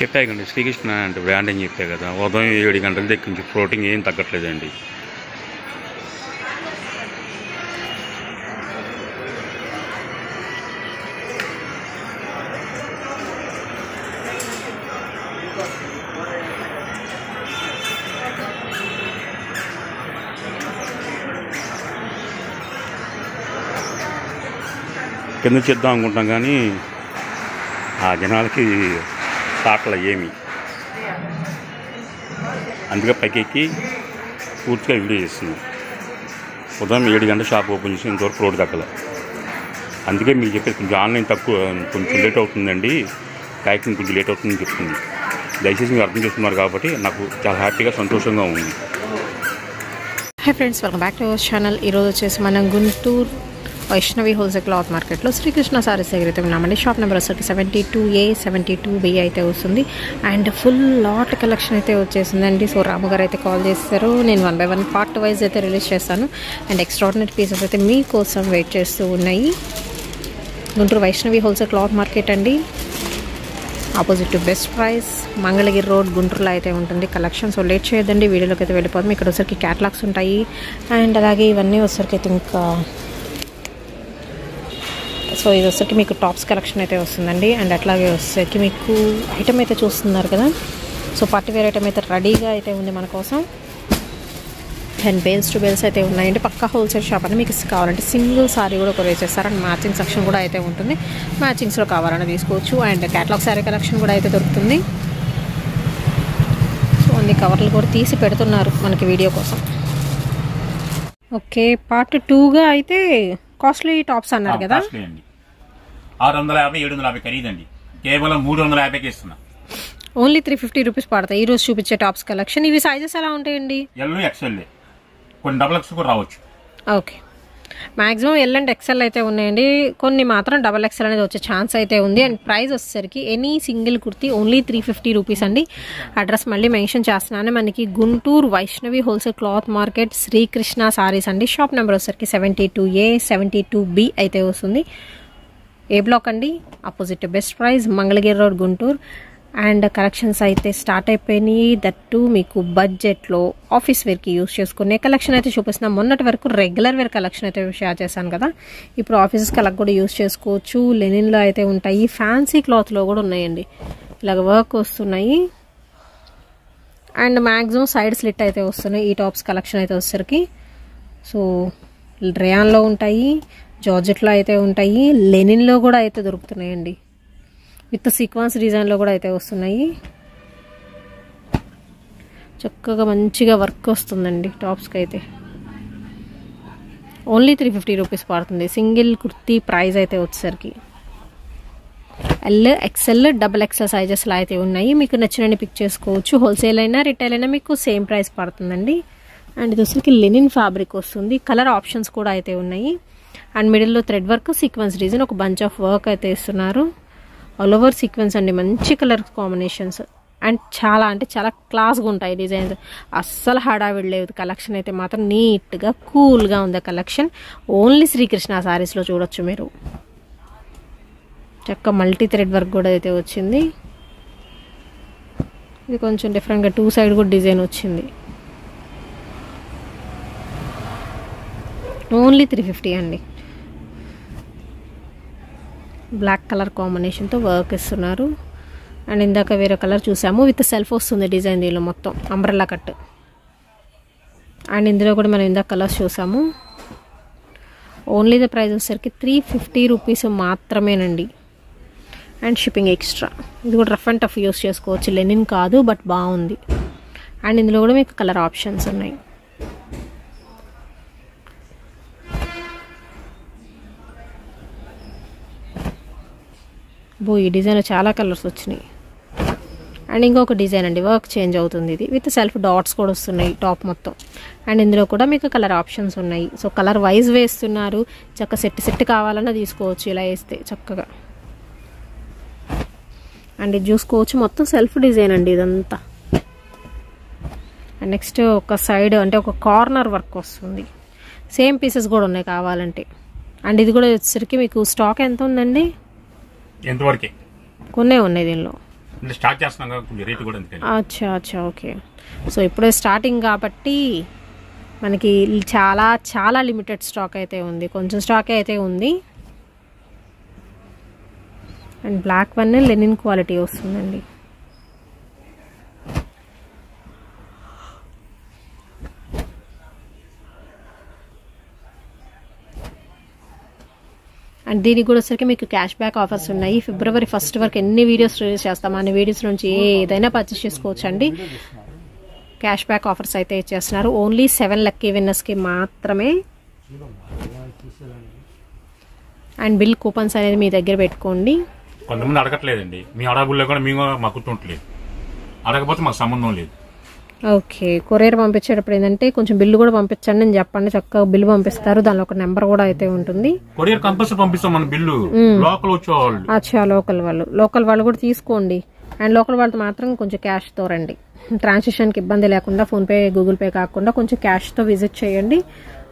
చెప్పాకండి శ్రీకృష్ణ అంటే బ్రాండ్ అని చెప్పా కదా, ఉదయం 7 గంటల దగ్గర ప్రోటీన్ ఏం తగ్గట్లేదండి. కింద చేద్దాం అనుకుంటాం కానీ ఆ జనాలకి తాటలు ఏమి, అందుకే పైకెక్కి పూర్తిగా వీడియో చేస్తున్నాం. ఉదయం 7 గంటల షాప్ ఓపెన్ చేసి ఇంతవరకు రోడ్డు తగ్గల. అందుకే మీకు చెప్పేది కొంచెం ఆన్లైన్ తక్కువ, కొంచెం లేట్ అవుతుందండి, ప్యాకింగ్ కొంచెం లేట్ అవుతుందని చెప్తుంది. దయచేసి మీరు అర్థం చేస్తున్నారు కాబట్టి నాకు చాలా హ్యాపీగా సంతోషంగా ఉంది. Hi friends, welcome back to our channel. ఈరోజు వచ్చేసి మనం గుంటూరు వైష్ణవి హోల్సేల్ క్లాత్ మార్కెట్లో శ్రీకృష్ణ సారీస్ దగ్గర అయితే ఉన్నామండి. షాప్ నెంబర్ వచ్చేసి 72A 72B అయితే వస్తుంది. అండ్ ఫుల్ లాట్ కలెక్షన్ అయితే వచ్చేసిందండి. సో రాము గారు అయితే కాల్ చేస్తారు, నేను 1 by 1 పార్ట్ వైజ్ అయితే రిలీజ్ చేస్తాను. అండ్ ఎక్స్ట్రాడినరీ పీసెస్ అయితే మీకోసం వెయిట్ చేస్తూ ఉన్నాయి. Guntur Vaishnavi wholesale cloth market అండి, opposite to best price, Mangalagiri road, గుంటూరులో అయితే ఉంటుంది కలెక్షన్. సో లేట్ చేయొద్దండి, వీడియోలోకి అయితే వెళ్ళిపోతాం. ఇక్కడ వచ్చరికి క్యాటలాగ్స్ ఉంటాయి. అండ్ అలాగే ఇవన్నీ వచ్చరికి అయితే ఇంకా సో ఇది వచ్చరికి మీకు టాప్స్ కలెక్షన్ అయితే వస్తుందండి. అండ్ అట్లాగే వచ్చరికి మీకు ఐటమ్ అయితే చూస్తున్నారు కదా, సో పార్టీ వేర్ ఐటమ్ అయితే రెడీగా అయితే ఉంది మన కోసం. అండ్ బేల్స్ టు బేల్స్ అయితే ఉన్నాయండి. పక్కా హోల్సేల్ షాప్ అని మీకు కావాలంటే సింగిల్ సారీ కూడా కొరియర్ చేస్తారు. అండ్ మ్యాచింగ్ సెక్షన్ కూడా అయితే ఉంటుంది, మ్యాచింగ్స్లో కావాలని తీసుకోవచ్చు. అండ్ క్యాటలాగ్ శారీ కలెక్షన్ కూడా అయితే దొరుకుతుంది. సో అన్ని కవర్లు కూడా తీసి పెడుతున్నారు మనకి వీడియో కోసం. ఓకే, పార్ట్ 2గా అయితే కాస్ట్లీ టాప్స్ అన్నారు కదా, 650 750 ఖరీదండి, కేవలం 350కి ఇస్తున్నా. ఓన్లీ 350 రూపీస్ పడతాయి. ఈ రోజు చూపించే టాప్స్ కలెక్షన్. ఇవి సైజెస్ ఎలా ఉంటాయండి? ఎల్ ఎక్స్ఎల్, కొన్ని డబుల్ ఎక్స్ కూడా రావచ్చు. Okay, maximum L and XL అయితే ఉన్నాయండి, కొన్ని మాత్రం డబల్ ఎక్స్ఎల్ అనేది వచ్చే ఛాన్స్ అయితే ఉంది. అండ్ ప్రైస్ వచ్చేసరికి any single kurti only 350 rupees అండి. అడ్రస్ మళ్ళీ మెన్షన్ చేస్తున్నాను, మనకి Guntur Vaishnavi wholesale cloth market, Srikrishna sarees అండి. షాప్ నెంబర్ వచ్చేసరికి 72A 72B అయితే వస్తుంది. ఏ బ్లాక్ అండి, opposite best price, Mangalagiri road, Guntur. And collections అయితే స్టార్ట్ అయిపోయినాయి. దట్టు మీకు బడ్జెట్లో ఆఫీస్ వేర్కి యూజ్ చేసుకునే కలెక్షన్ అయితే చూపిస్తున్నాం. మొన్నటి వరకు రెగ్యులర్ వేర్ కలెక్షన్ అయితే షేర్ చేశాను కదా, ఇప్పుడు ఆఫీసెస్ కలెక్ట్ కూడా యూజ్ చేసుకోవచ్చు. లెనిన్లో అయితే ఉంటాయి, ఫ్యాన్సీ క్లాత్లో కూడా ఉన్నాయండి, ఇలాగ వర్క్ వస్తున్నాయి. అండ్ మ్యాక్సిమం సైడ్ స్లిట్ అయితే వస్తున్నాయి ఈ టాప్స్ కలెక్షన్ అయితే వచ్చేసరికి. సో రేయాన్లో ఉంటాయి, జార్జెట్లో అయితే ఉంటాయి, లెనిన్లో కూడా అయితే దొరుకుతున్నాయండి, విత్ సీక్వెన్స్ డిజైన్లో కూడా అయితే వస్తున్నాయి. చక్కగా మంచిగా వర్క్ వస్తుందండి టాప్స్కి అయితే. ఓన్లీ 350 రూపీస్ పడుతుంది సింగిల్ కుర్తీ. ప్రైస్ అయితే వచ్చేసరికి ఎల్ ఎక్స్ఎల్ డబల్ ఎక్స్ఎల్ సైజెస్లో అయితే ఉన్నాయి. మీకు నచ్చినని పిక్ చేసుకోవచ్చు. హోల్సేల్ అయినా రిటైల్ అయినా మీకు సేమ్ ప్రైస్ పడుతుందండి. అండ్ ఇది వచ్చరికి లెనిన్ ఫ్యాబ్రిక్ వస్తుంది. కలర్ ఆప్షన్స్ కూడా అయితే ఉన్నాయి. అండ్ మిడిల్లో థ్రెడ్ వర్క్, సీక్వెన్స్ డిజైన్, ఒక బంచ్ ఆఫ్ వర్క్ అయితే ఇస్తున్నారు. ఆల్ ఓవర్ సీక్వెన్స్ అండి, మంచి కలర్ కాంబినేషన్స్. అండ్ చాలా అంటే చాలా క్లాస్గా ఉంటాయి డిజైన్స్, అస్సలు హడావిడి లేదు. కలెక్షన్ అయితే మాత్రం నీట్గా కూల్గా ఉంది కలెక్షన్. ఓన్లీ శ్రీకృష్ణ సారీస్లో చూడొచ్చు మీరు. చక్క మల్టీ థ్రెడ్ వర్క్ కూడా అయితే వచ్చింది. ఇది కొంచెం డిఫరెంట్గా 2 సైడ్ కూడా డిజైన్ వచ్చింది. ఓన్లీ 350 అండి. బ్లాక్ కలర్ కాంబినేషన్తో వర్క్ ఇస్తున్నారు. అండ్ ఇందాక వేరే కలర్ చూసాము, విత్ సెల్ఫ్ వస్తుంది డిజైన్, దీనిలో మొత్తం అంబ్రెల్లా కట్. అండ్ ఇందులో కూడా మనం ఇందాక కలర్స్ చూసాము. ఓన్లీ ద ప్రైస్ వచ్చేసరికి 350 రూపీస్ మాత్రమేనండి. And shipping extra. ఇది కూడా రఫ్ అండ్ టఫ్ యూస్ చేసుకోవచ్చు, లెనిన్ కాదు బట్ బాగుంది. అండ్ ఇందులో కూడా మీకు కలర్ ఆప్షన్స్ ఉన్నాయి. ఈ డిజైన్ చాలా కలర్స్ వచ్చినాయి. అండ్ ఇంకొక డిజైన్ అండి, వర్క్ చేంజ్ అవుతుంది. ఇది విత్ సెల్ఫ్ డాట్స్ కూడా వస్తున్నాయి టాప్ మొత్తం. అండ్ ఇందులో కూడా మీకు కలర్ ఆప్షన్స్ ఉన్నాయి. సో కలర్ వైజ్ వేస్తున్నారు, చక్క సెట్ కావాలన్నా తీసుకోవచ్చు ఇలా వేస్తే చక్కగా. అండ్ ఇది చూసుకోవచ్చు, మొత్తం సెల్ఫ్ డిజైన్ అండి ఇదంతా. అండ్ నెక్స్ట్ ఒక సైడ్ అంటే ఒక కార్నర్ వర్క్ వస్తుంది. సేమ్ పీసెస్ కూడా ఉన్నాయి కావాలంటే. అండ్ ఇది కూడా వచ్చేసరికి మీకు స్టాక్ ఎంత ఉందండి? ఎంతవరకే కొన్నే ఉన్నాయి దీనిలో. అంటే స్టార్ట్ చేస్తున్నాం కదా, కొంచెం రేటు కూడా అందుకని. అచ్చా ఓకే. సో ఇప్పుడే స్టార్టింగ్ కాబట్టి మనకి చాలా చాలా లిమిటెడ్ స్టాక్ అయితే ఉంది, కొంచెం స్టాకే అయితే ఉంది. And black one linen quality వస్తుందండి. అండ్ దీనికి కూడా వచ్చరికి మీకు క్యాష్ బ్యాక్ ఆఫర్స్ ఉన్నాయి. February 1st వరకు ఎన్ని వీడియోస్ రిలీజ్ చేస్తాం, అన్ని వీడియోస్ నుంచి ఏదైనా పర్చేస్ చేసుకోవచ్చు అండి. క్యాష్ బ్యాక్ ఆఫర్స్ అయితే ఇచ్చేస్తున్నారు. ఓన్లీ 7 లక్కీ విన్నర్స్కి మాత్రమే. అండ్ బిల్ కూపన్స్ అనేది మీ దగ్గర పెట్టుకోండి. కొంతమంది అడగట్లేదండి, మీ అడగబుల్లో కూడా మేము మాకు గుర్తుంటలేదు, అడగకపోతే మాకు సంబంధం లేదు. ఓకే, కొరియర్ పంపించేటప్పుడు ఏంటంటే కొంచెం బిల్లు కూడా పంపించండి అని చెప్పండి, చక్కగా బిల్లు పంపిస్తారు. దానిలో ఒక నెంబర్ కూడా అయితే ఉంటుంది. కొరియర్ కంపల్సరీ పంపిస్తాం మన బిల్లు. లోకల్ వచ్చేవాళ్ళు, అచ్చా లోకల్ వాళ్ళు కూడా తీసుకోండి. అండ్ లోకల్ వాళ్ళతో మాత్రం కొంచెం క్యాష్తో రండి, ట్రాన్సాక్షన్కి ఇబ్బంది లేకుండా. ఫోన్పే గూగుల్ పే కాకుండా కొంచెం క్యాష్తో విజిట్ చేయండి,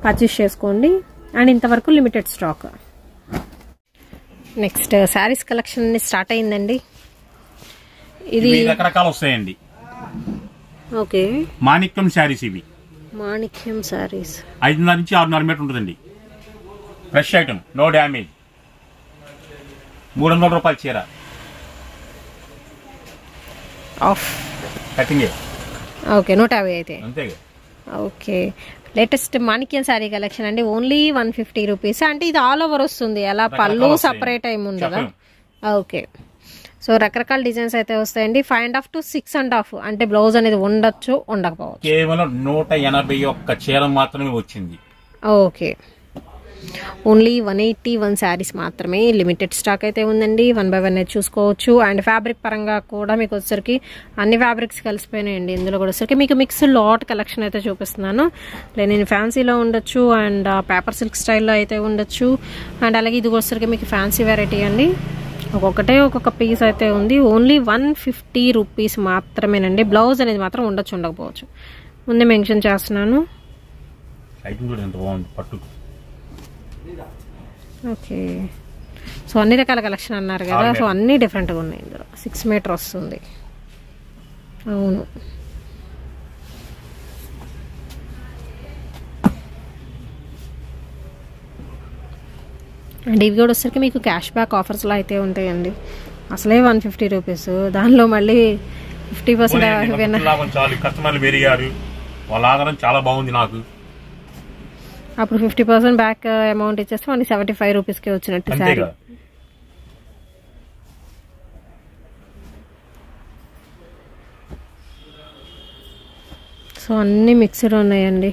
పర్చేస్ చేసుకోండి. అండ్ ఇంతవరకు limited stock. Next saris collection start అయిందండి. ఇది రకరకాలు వస్తాయండి. ఓకే, మాణిక్యం శారీస్. ఇవి మాణిక్యం శారీస్ 5.5 నుంచి 6.5 మీటర్ ఉంటుందండి. Fresh item, no damage. 300 రూపాయల చీర ఆఫ్ కటింగ్. ఓకే, 150 అయితే అంతేగా. ఓకే, లేటెస్ట్ మాణిక్యం శారీ కలెక్షన్ అండి. Only 150 rupees. అంటే ఇది ఆల్ ఓవర్ వస్తుంది, అలా పళ్ళు సపరేట్ టైం ఉండదా? ఓకే, సో రకరకాల డిజైన్స్ అయితే వస్తాయండి. 5.5 to 6.5 అంటే బ్లౌజ్ అనేది ఉండొచ్చు, ఉండకపోవచ్చు. కేవలం 181 చీర మాత్రమే వచ్చింది. ఓకే, ఓన్లీ 181 శారీస్ మాత్రమే. లిమిటెడ్ స్టాక్ అయితే ఉందండి. 1 by 1 అయితే చూసుకోవచ్చు. అండ్ ఫ్యాబ్రిక్ పరంగా కూడా మీకు వచ్చేసరికి అన్ని ఫ్యాబ్రిక్స్ కలిసిపోయినాయండి. ఇందులో కూడా వచ్చరికి మీకు మిక్స్ లాట్ కలెక్షన్ అయితే చూపిస్తున్నాను. నేను ఫ్యాన్సీలో ఉండొచ్చు, అండ్ పేపర్ సిల్క్ స్టైల్లో అయితే ఉండొచ్చు. అండ్ అలాగే ఇది వచ్చరికి మీకు ఫ్యాన్సీ వెరైటీ అండి. ఒక్కొక్క పీస్ అయితే ఉంది. ఓన్లీ 150 రూపీస్ మాత్రమేనండి. బ్లౌజ్ అనేది మాత్రం ఉండొచ్చు, ఉండకపోవచ్చు. ముందే మెన్షన్ చేస్తున్నాను. ఓకే, సో అన్ని రకాల కలెక్షన్ అన్నారు కదా, సో అన్ని డిఫరెంట్గా ఉన్నాయి. ఇందులో 6 మీటర్ వస్తుంది. అవును, అండ్ ఇవి కూడా వచ్చరికి మీకు క్యాష్ బ్యాక్ ఆఫర్స్లో అయితే ఉంటాయండి. అసలే 150 రూపీస్, దానిలో మళ్ళీ 50% కస్టమర్లు పెరిగారు, వాళ్ళ ఆధారం చాలా బాగుంది నాకు. అప్పుడు 50% బ్యాక్ అమౌంట్ ఇచ్చేస్తే మనకి 75 రూపీస్కి వచ్చినట్టు శారీ. సో అన్ని మిక్స్డ్ ఉన్నాయండి,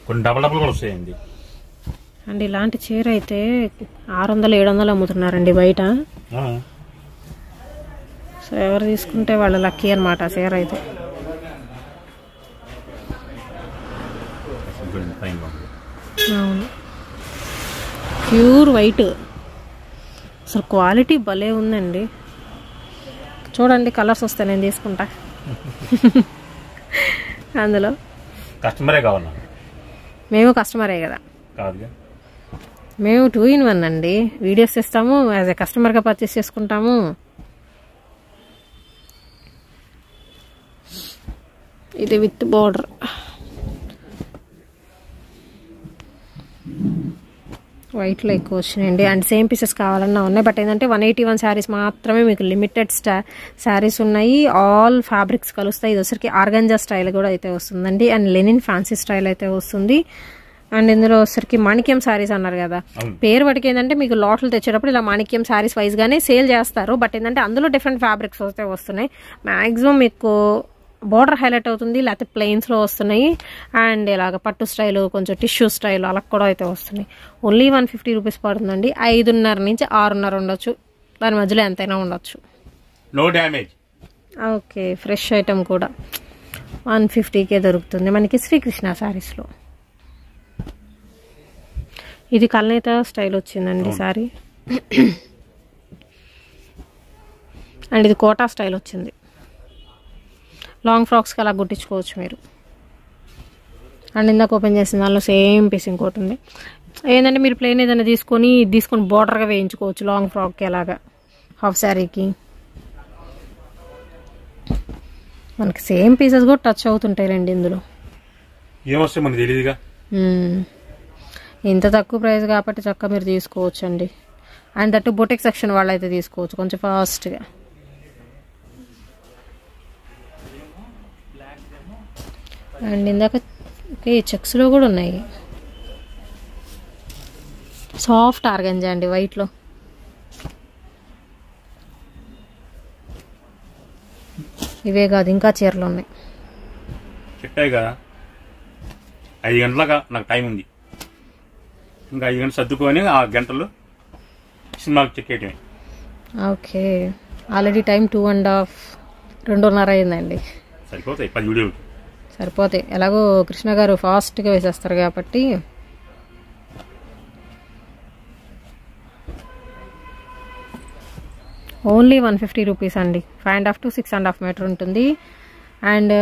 కొన్ని డబుల్ కూడా వస్తాయండి. అండ్ ఇలాంటి చీర అయితే 600-700 అమ్ముతున్నారండి బయట. సో ఎవరు తీసుకుంటే వాళ్ళు లక్కీ అనమాట చీర అయితే. అవును, ప్యూర్ వైట్, అసలు క్వాలిటీ భలే ఉందండి. చూడండి, కలర్స్ వస్తాయి, నేను తీసుకుంటా. అందులో కస్టమరే కావాలా? మేము కస్టమరే కదా, మేము 2 in 1 అండి. వీడియోస్ ఇస్తాము, యాజ్ ఎ కస్టమర్గా పర్చేస్ చేసుకుంటాము. ఇది విత్ బార్డర్. వైట్లో ఎక్కువ వచ్చినాయండి. అండ్ సేమ్ పీసెస్ కావాలన్నా ఉన్నాయి. బట్ ఏంటంటే 181 శారీస్ మాత్రమే మీకు లిమిటెడ్ శారీస్ ఉన్నాయి. ఆల్ ఫ్యాబ్రిక్స్ కలుస్తాయి. ఇది వచ్చరికి ఆర్గంజా స్టైల్ కూడా అయితే వస్తుందండి. అండ్ లెనిన్ ఫ్యాన్సీ స్టైల్ అయితే వస్తుంది. అండ్ ఇందులో వచ్చరికి మాణిక్యం శారీస్ అన్నారు కదా, పేరు వాటికి ఏంటంటే మీకు లాట్లు తెచ్చేటప్పుడు ఇలా మాణిక్యం శారీస్ వైజ్గానే సేల్ చేస్తారు. బట్ ఏంటంటే అందులో డిఫరెంట్ ఫ్యాబ్రిక్స్ అయితే వస్తున్నాయి. మ్యాక్సిమం మీకు బోర్డర్ హైలైట్ అవుతుంది, లేకపోతే ప్లెయిన్స్లో వస్తున్నాయి. అండ్ ఇలాగ పట్టు స్టైల్, కొంచెం టిష్యూ స్టైల్ అలా కూడా అయితే వస్తున్నాయి. ఓన్లీ 150 రూపీస్ పడుతుందండి. 5.5 నుంచి 6.5 ఉండొచ్చు, దాని మధ్యలో ఎంతైనా ఉండొచ్చు. No damage. Okay, fresh item కూడా 150కే దొరుకుతుంది మనకి శ్రీకృష్ణ శారీస్లో. ఇది కల్నేత స్టైల్ వచ్చిందండి శారీ. అండ్ ఇది కోటా స్టైల్ వచ్చింది. లాంగ్ ఫ్రాక్స్కి అలా గుట్టించుకోవచ్చు మీరు. అండ్ ఇందాక ఓపెన్ చేసిన దానిలో సేమ్ పీస్ ఇంకోటి ఉంది. ఏంటంటే మీరు ప్లెయిన్ ఏదైనా తీసుకొని బార్డర్గా వేయించుకోవచ్చు లాంగ్ ఫ్రాక్కి అలాగా, హాఫ్ శారీకి. మనకి సేమ్ పీసెస్ కూడా టచ్ అవుతుంటాయిలేండి ఇందులో. ఏమొస్తాయి మనకు తెలియదుగా. ఇంత తక్కువ ప్రైస్ కాబట్టి చక్కగా మీరు తీసుకోవచ్చు అండి. అండ్ దట్టు బొటిక్ సెక్షన్ వాళ్ళు అయితే తీసుకోవచ్చు కొంచెం ఫాస్ట్గా. అండ్ ఇందాక చెక్స్లో కూడా ఉన్నాయి. సాఫ్ట్ ఆర్గంజా అండి వైట్లో. ఇవే కాదు ఇంకా చీరలు ఉన్నాయి. చెప్పాయి కదా 5 గంటలకు నాకు టైం ఉంది. ఇంకా 5 గంటలు సర్దుకొని 6 గంటలు సినిమాకి చెక్కేయటమే. ఓకే, ఆల్రెడీ టైం 2.5 అయిందండి. సరిపోతాయి 10 వీడియోలు సరిపోతాయి. ఎలాగో కృష్ణ గారు ఫాస్ట్గా వేసేస్తారు కాబట్టి. ఓన్లీ 150 రూపీస్ అండి. 5.5 to 6.5 మీటర్ ఉంటుంది. And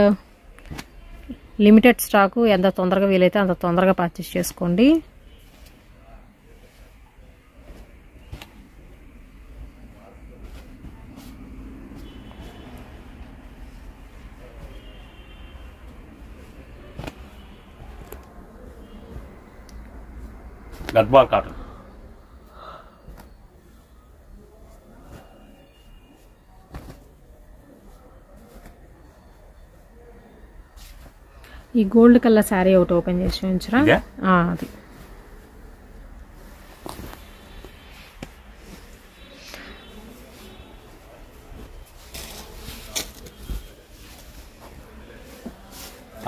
limited stock. ఎంత తొందరగా వీలైతే అంత తొందరగా పర్చేస్ చేసుకోండి. గద్వాల్ కాటన్. ఈ గోల్డ్ కలర్ శారీ ఒకటి ఓపెన్ చేసి చూపించరా? అది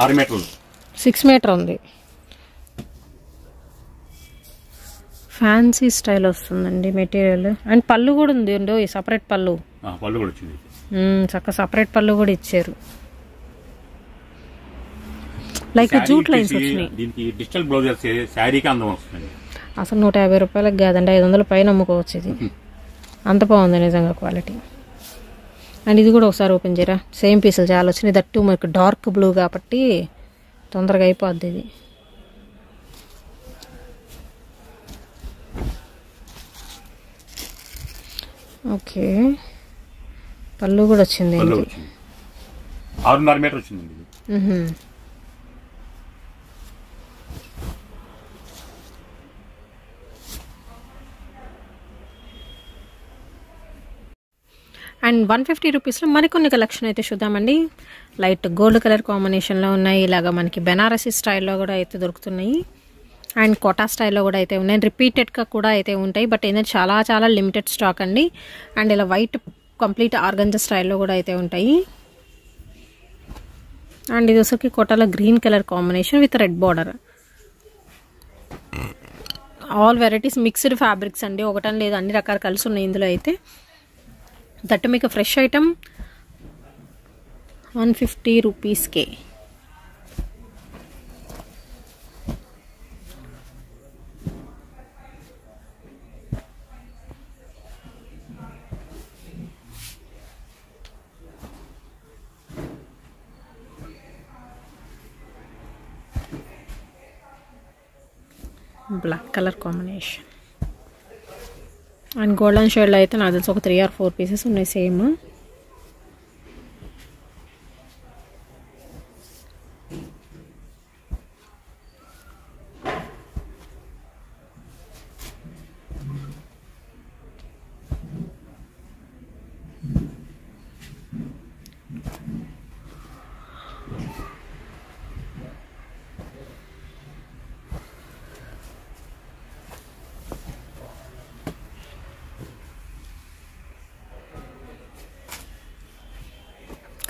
ఆరు మీటర్లు 6 మీటర్ ఉంది. ఫ్యాన్సీ స్టైల్ వస్తుందండి మెటీరియల్. అండ్ పళ్ళు కూడా ఉంది అండి, సపరేట్ పళ్ళు. పళ్ళు కూడా వచ్చింది. చక్క సపరేట్ పళ్ళు కూడా ఇచ్చారు. లైక్ జూట్ లైన్స్ వచ్చినాయి. దీనికి డిజిటల్ బ్లౌజ్ శారీకి అందం వస్తుంది. అసలు 150 రూపాయలకు కాదండి, 500 పైన అమ్ముకోవచ్చు ఇది. అంత బాగుంది నిజంగా క్వాలిటీ. అండ్ ఇది కూడా ఒకసారి ఓపెన్ చేయరా. సేమ్ పీసులు చాలా వచ్చినాయి. దట్టు మనకు డార్క్ బ్లూ కాబట్టి తొందరగా అయిపోద్ది ఇది. ఓకే, పళ్ళు కూడా వచ్చింది. 6.5 మీటర్ వచ్చింది. అండ్ 150 రూపీస్లో మరికొన్ని కలెక్షన్ అయితే చూద్దామండి. లైట్ గోల్డ్ కలర్ కాంబినేషన్లో ఉన్నాయి. ఇలాగా మనకి బెనారసీ స్టైల్లో కూడా అయితే దొరుకుతున్నాయి. అండ్ కోటా స్టైల్లో కూడా అయితే ఉన్నాయి. రిపీటెడ్గా కూడా అయితే ఉంటాయి. బట్ ఏంటంటే చాలా చాలా లిమిటెడ్ స్టాక్ అండి. అండ్ ఇలా వైట్ కంప్లీట్ ఆర్గంజా స్టైల్లో కూడా అయితే ఉంటాయి. అండ్ ఇది వచ్చరికి కోటాలో green colour combination with red border. All varieties mixed fabrics అండి. ఒకటని లేదు, అన్ని రకాలు కలిసి ఉన్నాయి ఇందులో అయితే. దట్ మీకు ఫ్రెష్ ఐటమ్ 150 రూపీస్కే. Black colour combination. And golden షేడ్లో అయితే నాకు తెలిసి ఒక 3 or 4 పీసెస్ ఉన్నాయి same.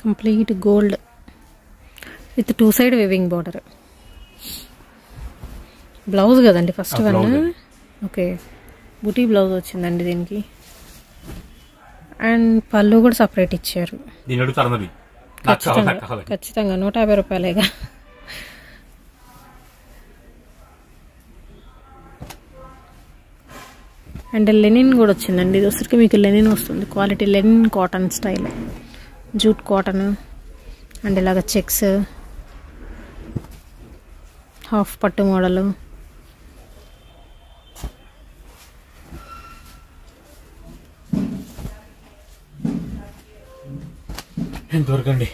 Complete gold with 2 side weaving border. Blouse కదండి first one. Okay, buti blouse వచ్చిందండి దీనికి. అండ్ పళ్ళు కూడా సపరేట్ ఇచ్చారు. ఖచ్చితంగా 150 రూపాయలేగా. అండ్ లెనిన్ కూడా వచ్చిందండి. ఇది వచ్చరికి మీకు లెనిన్ వస్తుంది. Quality linen cotton style, jute cotton. And ఇలాగ చెక్స్, హాఫ్ పట్టు మోడలు. దొరకండి